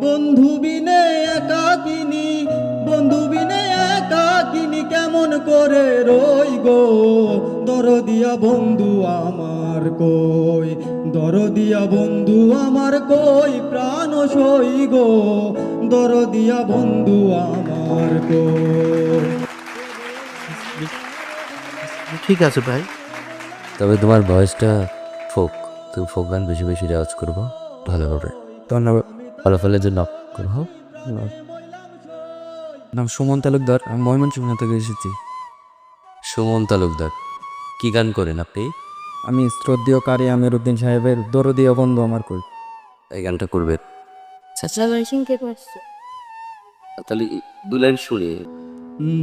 বন্ধু বিনে একাকিনী, বন্ধু বিনে একাকিনী কেমন করে রই গো। দরদিয়া বন্ধু আমার কই, দরদিয়া বন্ধু আমার কই, প্রাণ সই গো। দরদিয়া বন্ধু আমার কই। ঠিক আছে ভাই, তবে তোমার ভয়েসটা ফোক, তুমি ফোক গান বেশি বেশি রেওয়াজ করবো, ভালো হবে। ধন্যবাদ। ফলাফলের জন্য করবো। নাম সুমন তালুকদার, আমি ময়মনসিংহ থেকে এসেছি। সুমন তালুকদার, কি গান করেন আপনি? আমি শ্রদ্ধেয় কারি আমিরউদ্দিন সাহেবের দরদিয়া বন্ধু আমার কই। এই গানটা করবেন? তাহলে দু লাইন শুনি।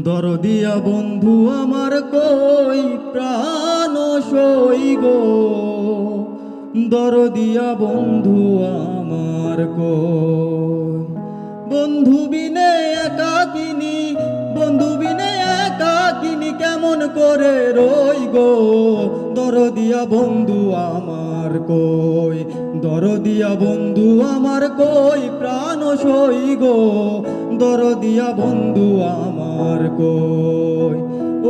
দরদিয়া বন্ধু আমার কই, প্রাণ সই গো। দরদিয়া বন্ধু আমার কই। বন্ধু বিনে একাকিনী, বন্ধু বিনে একাকিনী কেমন করে রই গো। দরদিয়া বন্ধু আমার কই, দরদিয়া বন্ধু আমার কই, প্রাণ সই গো। দরদিয়া বন্ধু আমার কই।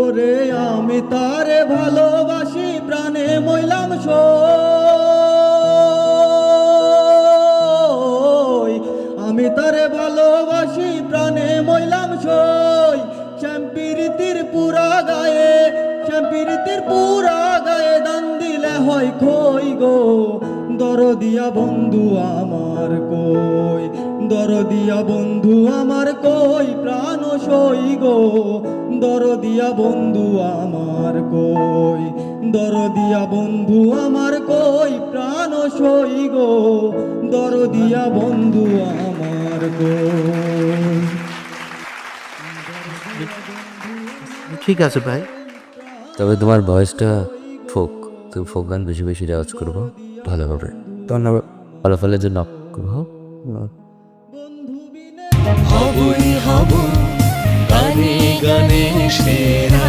ওরে আমি তারে ভালোবাসি, প্রাণে মইলাম সই। আমি তারে ভালোবাসি, প্রাণে মইলাম সই। শ্যাম্পিরিতির পুরা গায়ে, শ্যাম্পিরিতির পুরা গায়ে দান দিলে হয় খই গো। দরদিয়া বন্ধু আমার কই, দরদিয়া বন্ধু আমার কই, প্রাণ সই গো। দরদিয়া বন্ধু আমার কই, দরদিয়া বন্ধু আমার কই, প্রাণ সই গো। দরদিয়া বন্ধু আমার কই। ঠিক আছে ভাই, তবে তোমার ভয়েসটা ফোক, তুমি ফোক গান বেশি বেশি রেওয়াজ করবো, ভালো হবে। ধন্যবাদ। ফলাফলের জন্য করবো। হবই হব গানে গানে সেরা।